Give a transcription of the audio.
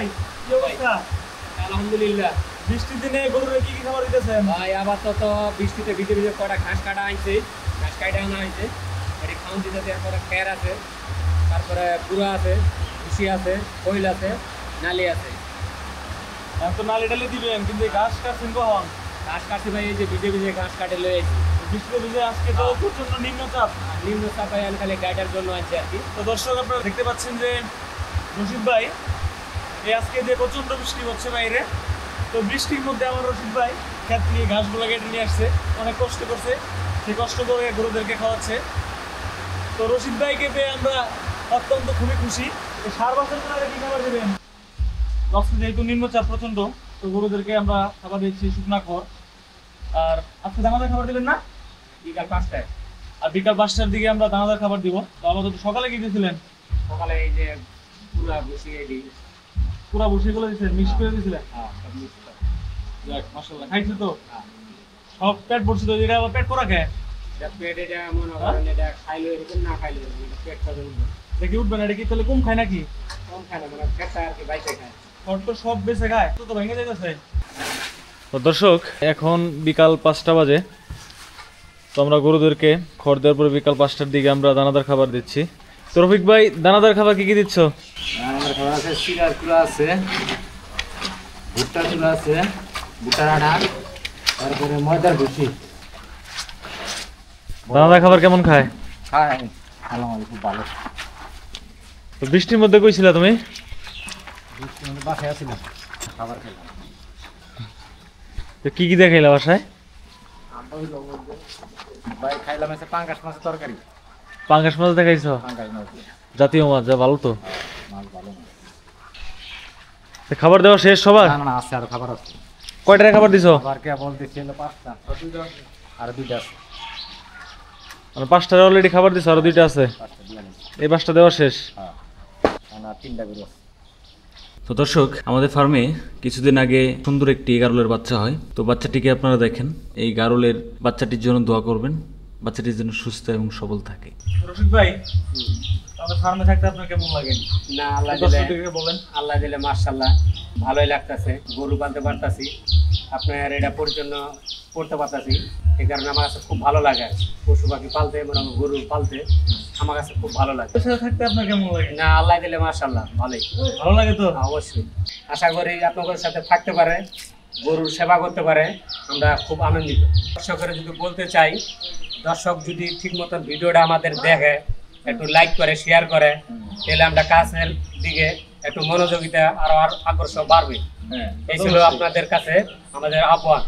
ভাই কি অবস্থা? আলহামদুলিল্লাহ। বৃষ্টির দিনে গরুরে কি কি খাবার দিতেছেন? ভাই আবার তো বৃষ্টিতে ভিজে ভিজে কটা ঘাস কাটা আনছে, ঘাস কাটা আনা হয়েছে। এটি খাওয়ান দিতে, তারপরে খের আছে, তারপরে পুরা আছে, ভুসি আছে, কইল আছে, নালি আছে। এখন তো নালি ডালি দিবেন, কিন্তু এই ঘাস কাটছেন কখন? ঘাস কাটছে ভাই, এই যে ভিজে ভিজে ঘাস কাটে লয়ে আছি। বৃষ্টিতে ভিজে আজকে তো প্রচন্ড নিম্নচাপ। নিম্ন চাপায় আমি খালি গাইডার জন্য আনছি আর কি। তো দর্শক আপনারা দেখতে পাচ্ছেন যে রশিদ ভাই এই আজকে যে প্রচন্ড বৃষ্টি হচ্ছে বাইরে, তো বৃষ্টির মধ্যে আমার রশিদ ভাই ক্ষেত নিয়ে ঘাসগুলো কেটে নিয়ে আসছে, অনেক কষ্ট করছে, সে কষ্ট করে গরুদেরকে খাওয়াচ্ছে। তো রশিদ ভাইকে পেয়ে আমরা অত্যন্ত খুবই খুশি। সার বছর করে কি খাবার দেবেন? আজকে যেহেতু নিম্নচাপ প্রচন্ড, তো গরুদেরকে আমরা খাবার দিচ্ছি শুকনা খড়। আর আজকে দানাদার খাবার দেবেন না? বিকাল 5টায়। আর বিকাল 5টার দিকে আমরা দানাদার খাবার দিব। তো আমাদের সকালে কি দিয়েছিলেন? সকালে এই যে পুরা ভুসি এটি। পুরা বসিগুলো দিয়েছিলেন, মিক্স করে দিয়েছিলেন? হ্যাঁ, সব মিক্স করে। যাক মাশাআল্লাহ, খাইছে তো? হ্যাঁ। সব পেট ভরছে তো? এটা আবার পেট করা খায়? পেট এটা মনে করেন এটা খাইলে এরকম, না খাইলে পেট খাবে উঠবে। দেখি উঠবে না, এটা কি তাহলে কম খায় নাকি? কম খায় না, মানে পেটটা আর কি বাইতে খায়। খড় তো সব বেঁচে খায়, তো তো ভেঙে যাইতেছে। তো দর্শক এখন বিকাল 5টা বাজে, তো আমরা গরুদেরকে খড় দেওয়ার পরে বিকাল 5টার দিকে আমরা দানাদার খাবার দিচ্ছি। তো রফিক ভাই, দানাদার খাবার কি কি দিচ্ছ? আমার খাবার আছে, সিরার চুলা আছে, ভুট্টার চুলা আছে, ভুট্টার আটা, তারপরে ময়দার ভুসি। দানাদার খাবার কেমন খায়? খায় আলহামদুলিল্লাহ, খুব ভালো। তো বৃষ্টির মধ্যে কইছিলা তুমি? বাসায় আসিলাম, খাবার খেলাম। তো কি কি দেখাইলা বাসায়? ভাই খাইলাম হচ্ছে পাঙ্গাস মাছের তরকারি। পাঙ্গাস মাছ দেখাইছো? পাঙ্গাস মাছ, জাতীয় মাছ, যা ভালো তো। মাছ ভালো না। তো খাবার দেওয়া শেষ সবার? না না, আছে আর খাবার আছে। কয়টার খাবার দিছো? খাবার কে বলতেছিল 5টা, আর 2টা আছে। মানে 5টার অলরেডি খাবার দিছো, আর 2টা আছে? 5টা দিয়ে নিছি। এই 5টা দেওয়া শেষ? হ্যাঁ, আর 3টা গরু আছে। তো দর্শক, আমাদের ফার্মে কিছুদিন আগে সুন্দর একটি গারলের বাচ্চা হয়। তো বাচ্চাটিকে আপনারা দেখেন, এই গারলের বাচ্চাটির জন্য দোয়া করবেন, বাচ্চাটির জন্য সুস্থ এবং সবল থাকে। রশিদ ভাই, আমাদের ফার্মে থাকতে আপনার কেমন লাগে? না, আল্লাহ দিলে, দর্শকদেরকে বলেন। আল্লাহ দিলে মাশাআল্লাহ ভালোই লাগতেছে। গরু পালতে পারতাছি, আপনার এটা পরিচ্ছন্ন করতে পারতাছি, এই কারণে আমার কাছে খুব ভালো লাগে। পশু পাখি পালতে, মানে গরু পালতে আমার কাছে খুব ভালো লাগে। ওর সাথে থাকতে আপনার কেমন লাগে? না, আল্লাহ দিলে মাশাআল্লাহ ভালোই। ভালো লাগে তো? অবশ্যই, আশা করি আপনাদের সাথে থাকতে পারে, গরুর সেবা করতে পারে, আমরা খুব আনন্দিত। দর্শকের যদি বলতে চাই, দর্শক যদি ঠিক মতো ভিডিওটা আমাদের দেখে, একটু লাইক করে, শেয়ার করে, তাহলে আমরা কাজের দিকে একটু মনোযোগিতা আরো আকর্ষণ বাড়বে। এই ছিল আপনাদের কাছে আমাদের আহ্বান।